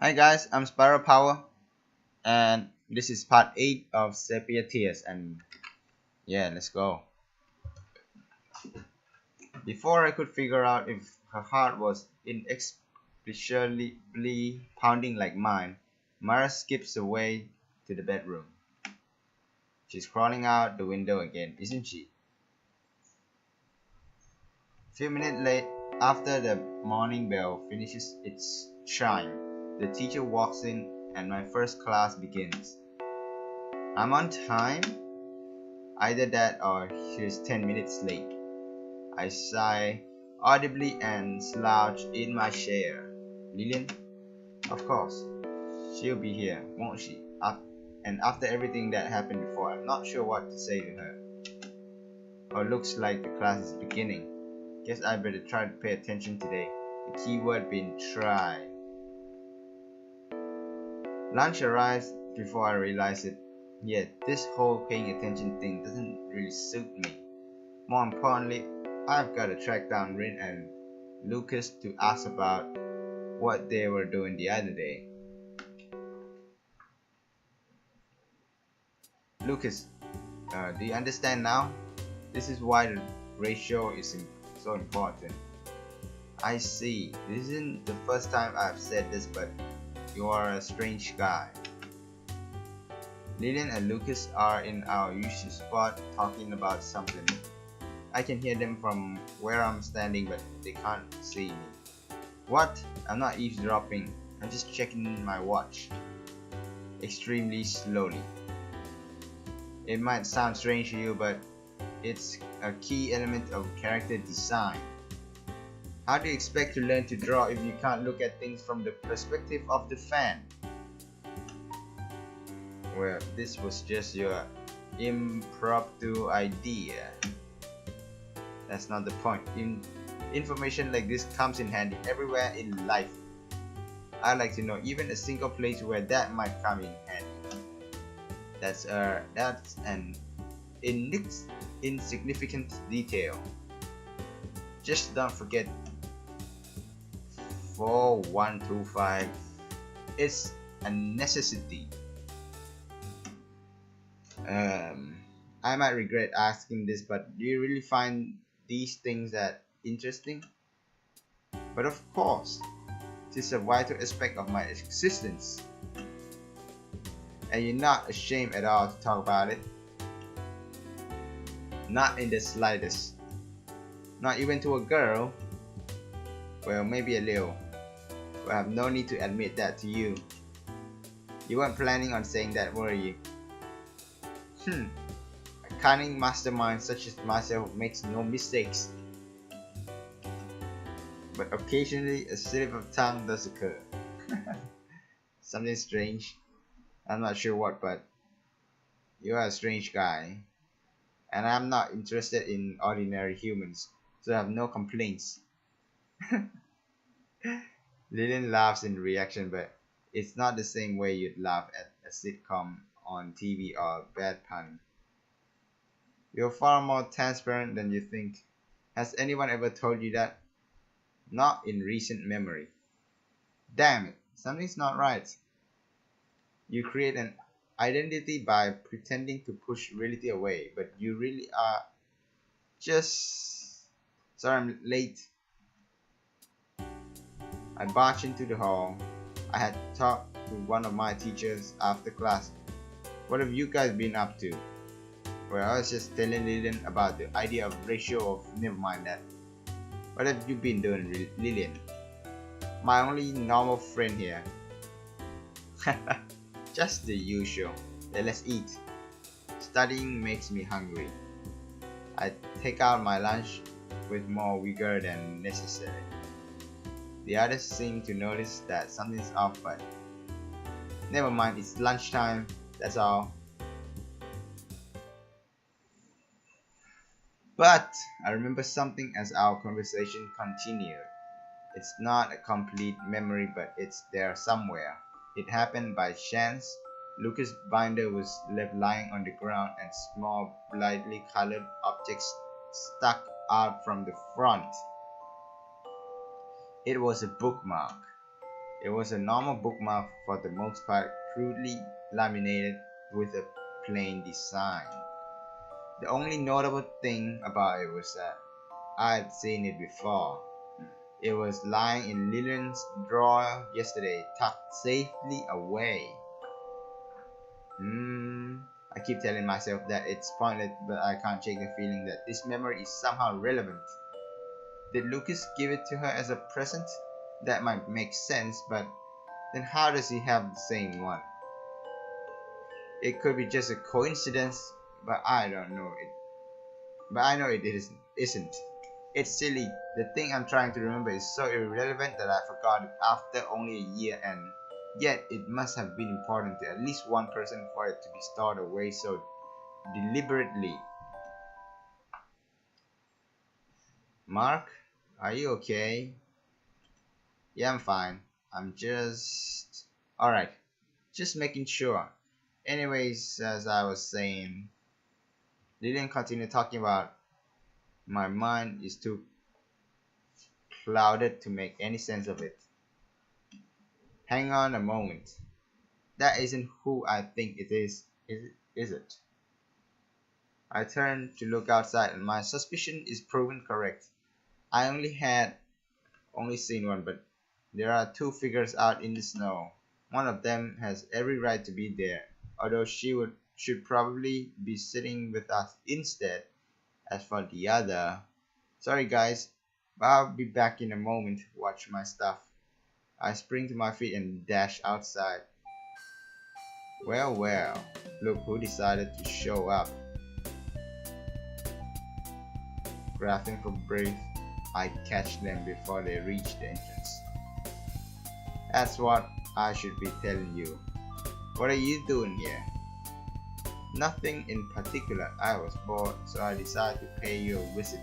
Hi guys, I'm Spiral Power, and this is part 8 of Sepia Tears, and yeah, let's go. Before I could figure out if her heart was inexplicably pounding like mine, Mara skips away to the bedroom. She's crawling out the window again, isn't she? A few minutes late, after the morning bell finishes its chime, the teacher walks in and my first class begins. I'm on time? Either that or she's 10 minutes late. I sigh audibly and slouch in my chair. Lillian? Of course. She'll be here, won't she? And after everything that happened before, I'm not sure what to say to her. Oh, looks like the class is beginning. Guess I better try to pay attention today. The key word being try. Lunch arrives before I realize it. Yet, this whole paying attention thing doesn't really suit me. More importantly, I've got to track down Rin and Lucas to ask about what they were doing the other day. Lucas, do you understand now? This is why the ratio is so important. I see. This isn't the first time I've said this, but you are a strange guy. Lillian and Lucas are in our usual spot talking about something. I can hear them from where I'm standing, but they can't see me. What? I'm not eavesdropping. I'm just checking my watch. Extremely slowly. It might sound strange to you, but it's a key element of character design. How do you expect to learn to draw if you can't look at things from the perspective of the fan? Well, this was just your impromptu idea. That's not the point. Information like this comes in handy everywhere in life. I'd like to know even a single place where that might come in handy. That's an insignificant detail. Just don't forget 4125. It's a necessity. I might regret asking this, but do you really find these things that interesting? But of course, it is a vital aspect of my existence. And you're not ashamed at all to talk about it? Not in the slightest. Not even to a girl? Well, maybe a little. But I have no need to admit that to you. You weren't planning on saying that, were you? A cunning mastermind such as myself makes no mistakes. But occasionally a slip of tongue does occur. Something strange. I'm not sure what, but you are a strange guy. And I'm not interested in ordinary humans, so I have no complaints. Lillian laughs in reaction, but it's not the same way you'd laugh at a sitcom on TV or a bad pun. You're far more transparent than you think. Has anyone ever told you that? Not in recent memory. Damn it, something's not right. You create an identity by pretending to push reality away, but you really are just. Sorry, I'm late. I barged into the hall. I had talked to one of my teachers after class. What have you guys been up to? Well, I was just telling Lillian about the idea of ratio of. Never mind that. What have you been doing, Lillian? My only normal friend here. Just the usual. Then let's eat. Studying makes me hungry. I take out my lunch with more vigor than necessary. The others seem to notice that something's off, but never mind, it's lunchtime, that's all. But I remember something as our conversation continued. It's not a complete memory, but it's there somewhere. It happened by chance. Lucas' binder was left lying on the ground and small, brightly colored objects stuck out from the front. It was a bookmark. It was a normal bookmark for the most part, crudely laminated with a plain design. The only notable thing about it was that I had seen it before. It was lying in Lillian's drawer yesterday, tucked safely away. I keep telling myself that it's pointless, but I can't shake the feeling that this memory is somehow relevant. Did Lucas give it to her as a present? That might make sense, but then how does he have the same one? It could be just a coincidence, but I don't know it. But I know it isn't. It's silly. The thing I'm trying to remember is so irrelevant that I forgot it after only a year, and yet it must have been important to at least one person for it to be stored away so deliberately. Mark, are you okay? Yeah, I'm fine. I'm just... Alright, just making sure. Anyways, as I was saying, Lillian continued talking about my mind is too clouded to make any sense of it. Hang on a moment. That isn't who I think it is it? I turned to look outside and my suspicion is proven correct. I only seen one, but there are two figures out in the snow. One of them has every right to be there, although should probably be sitting with us instead. As for the other, sorry guys, but I'll be back in a moment. Watch my stuff. I spring to my feet and dash outside. Well, look who decided to show up. Grasping for breath, I catch them before they reach the entrance. That's what I should be telling you. What are you doing here? Nothing in particular. I was bored, so I decided to pay you a visit.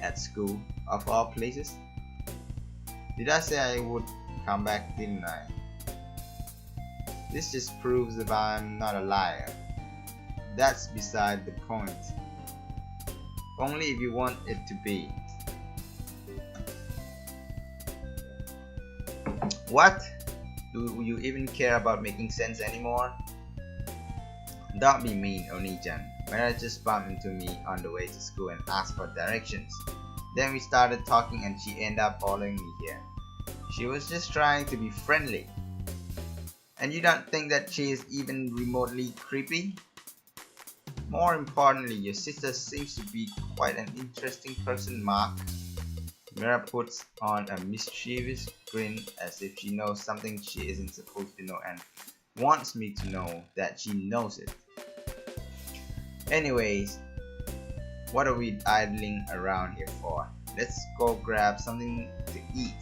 At school, of all places? Did I say I would come back, didn't I? This just proves that I'm not a liar. That's beside the point. Only if you want it to be. What? Do you even care about making sense anymore? Don't be mean, Oni-chan. Mara just bumped into me on the way to school and asked for directions. Then we started talking and she ended up following me here. She was just trying to be friendly. And you don't think that she is even remotely creepy? More importantly, your sister seems to be quite an interesting person, Mark. Mira puts on a mischievous grin as if she knows something she isn't supposed to know and wants me to know that she knows it. Anyways, what are we idling around here for? Let's go grab something to eat.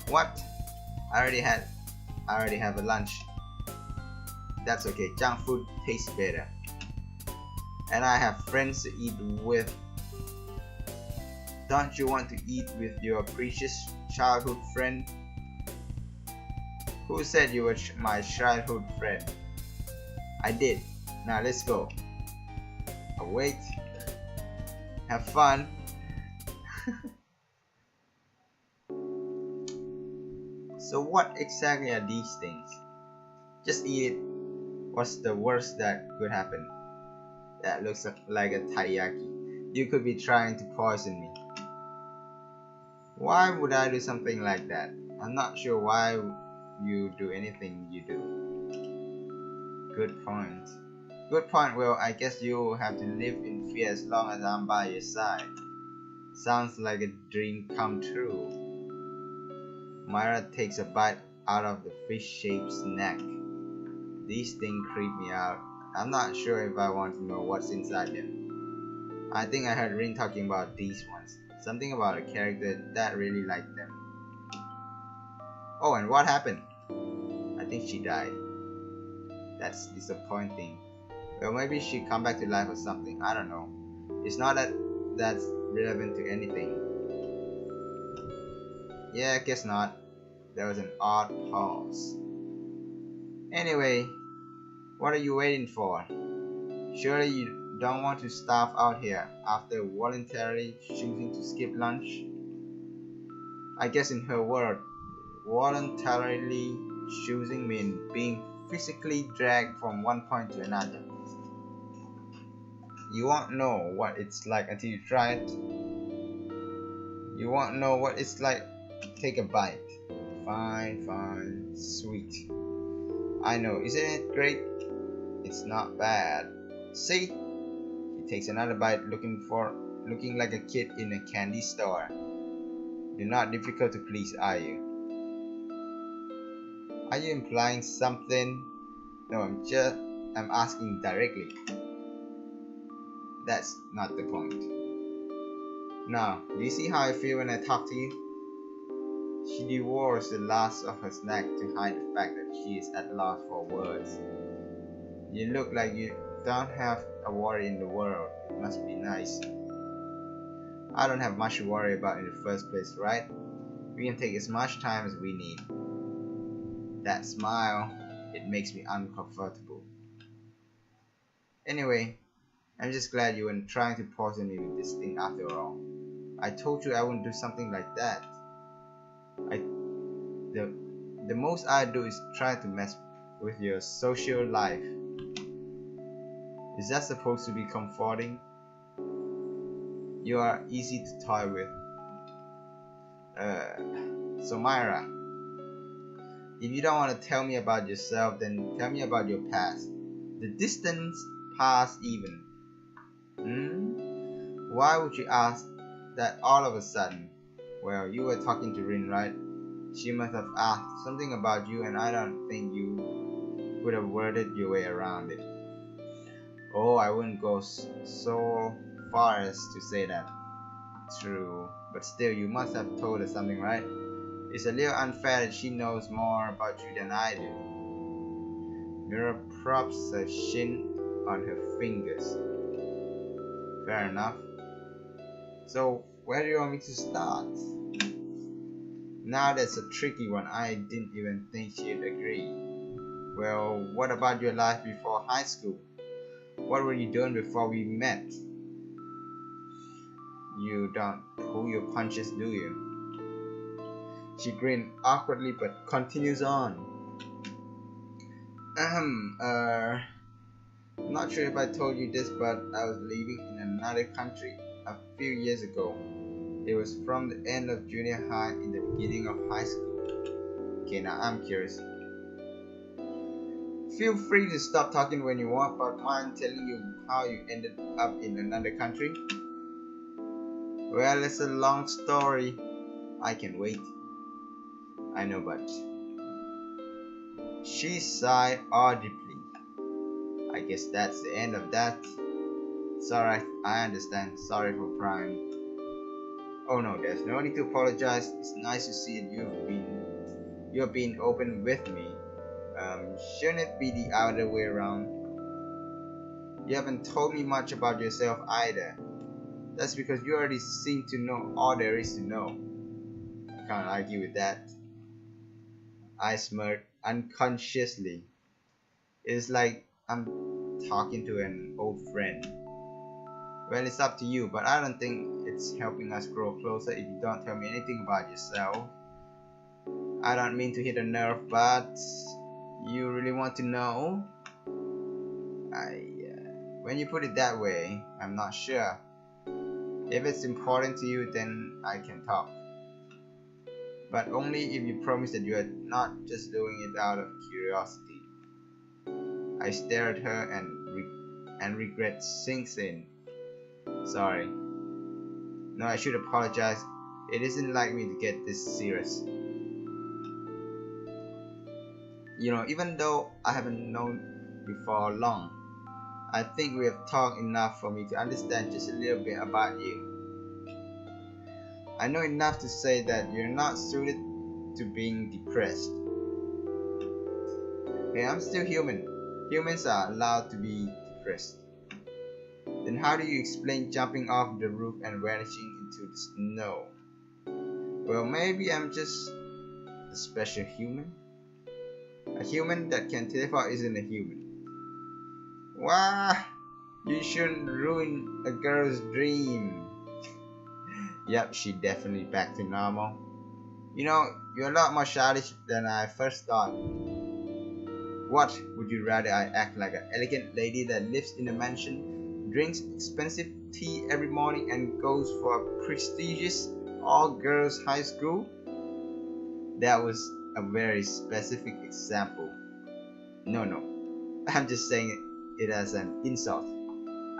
What? I already have a lunch. That's okay, junk food tastes better. And I have friends to eat with. Don't you want to eat with your precious childhood friend? Who said you were my childhood friend? I did. Now let's go. Oh, wait. Have fun. So what exactly are these things? Just eat it. What's the worst that could happen? That looks like a taiyaki. You could be trying to poison me. Why would I do something like that? I'm not sure why you do anything you do. Good point. Good point. Well, I guess you'll have to live in fear as long as I'm by your side. Sounds like a dream come true. Myra takes a bite out of the fish-shaped snack. These things creep me out. I'm not sure if I want to know what's inside them. I think I heard Rin talking about these ones. Something about a character that really liked them. Oh, and what happened? I think she died. That's disappointing. Well, maybe she come back to life or something. I don't know. It's not that that's relevant to anything. Yeah, I guess not. There was an odd pause. Anyway, what are you waiting for? Surely you don't want to starve out here after voluntarily choosing to skip lunch? I guess in her world, voluntarily choosing me and being physically dragged from one point to another. You won't know what it's like until you try it. You won't know what it's like. Take a bite. Fine, sweet. I know, isn't it great? It's not bad. See? He takes another bite, looking like a kid in a candy store. You're not difficult to please, are you? Are you implying something? No, I'm asking directly. That's not the point. Now, do you see how I feel when I talk to you? She devours the last of her snack to hide the fact that she is at loss for words. You look like you don't have a worry in the world. It must be nice. I don't have much to worry about in the first place, right? We can take as much time as we need. That smile, it makes me uncomfortable. Anyway, I'm just glad you weren't trying to poison me with this thing after all. I told you I wouldn't do something like that. The most I do is try to mess with your social life. Is that supposed to be comforting? You are easy to toy with. So Myra, if you don't want to tell me about yourself, then tell me about your past. The distant past even. Why would you ask that all of a sudden? Well, you were talking to Rin, right? She must have asked something about you, and I don't think you would have worded your way around it. Oh, I wouldn't go so far as to say that. True, but still, you must have told her something, right? It's a little unfair that she knows more about you than I do. Mira props her shin on her fingers. Fair enough. So, where do you want me to start? Now that's a tricky one. I didn't even think she'd agree. Well, what about your life before high school? What were you doing before we met? You don't pull your punches, do you? She grinned awkwardly but continues on. I'm not sure if I told you this, but I was living in another country a few years ago. It was from the end of junior high in the beginning of high school. Okay, now I'm curious. Feel free to stop talking when you want, but mind telling you how you ended up in another country? Well, it's a long story. I can wait. I know, but... She sighed audibly. I guess that's the end of that. It's alright, I understand. Sorry for prying. Oh no, there's no need to apologize. It's nice to see that you've been open with me. Shouldn't it be the other way around? You haven't told me much about yourself either. That's because you already seem to know all there is to know. I can't argue with that. I smirked unconsciously. It's like I'm talking to an old friend. Well, it's up to you, but I don't think it's helping us grow closer if you don't tell me anything about yourself. I don't mean to hit a nerve, but you really want to know? When you put it that way, I'm not sure. If it's important to you, then I can talk. But only if you promise that you are not just doing it out of curiosity. I stare at her and regret sinks in. Sorry. No, I should apologize. It isn't like me to get this serious. You know, even though I haven't known you for long, I think we have talked enough for me to understand just a little bit about you. I know enough to say that you're not suited to being depressed. Hey, I'm still human. Humans are allowed to be depressed. Then how do you explain jumping off the roof and vanishing into the snow? Well, maybe I'm just a special human. A human that can teleport isn't a human. Wah! You shouldn't ruin a girl's dream. Yep, she definitely back to normal. You know, you're a lot more childish than I first thought. What would you rather I act like an elegant lady that lives in a mansion, drinks expensive tea every morning, and goes for a prestigious all-girls high school? That was a very specific example. No, I'm just saying it as an insult.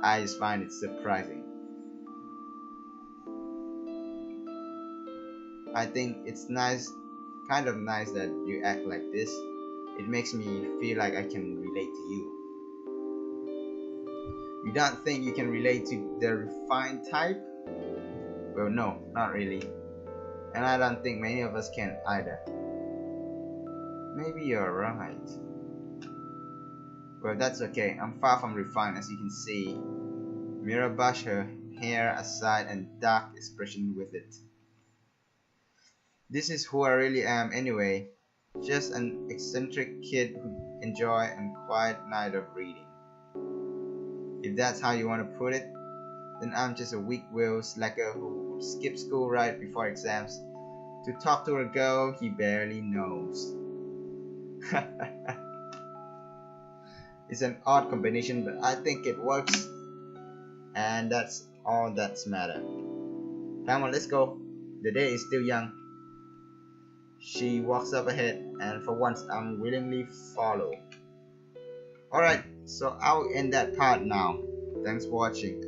I just find it surprising. I think it's nice, kind of nice that you act like this. It makes me feel like I can relate to you. You don't think you can relate to the refined type? Well, no, not really. And I don't think many of us can either. Maybe you're right. Well, that's okay. I'm far from refined, as you can see. Mira brushed her hair aside and dark expression with it. This is who I really am anyway. Just an eccentric kid who enjoy a quiet night of reading. If that's how you want to put it, then I'm just a weak-willed slacker who skips school right before exams to talk to a girl he barely knows. It's an odd combination, but I think it works, and that's all that's matter. Come on, let's go. The day is still young. She walks up ahead, and for once I'm willingly follow. Alright, so I'll end that part now. Thanks for watching.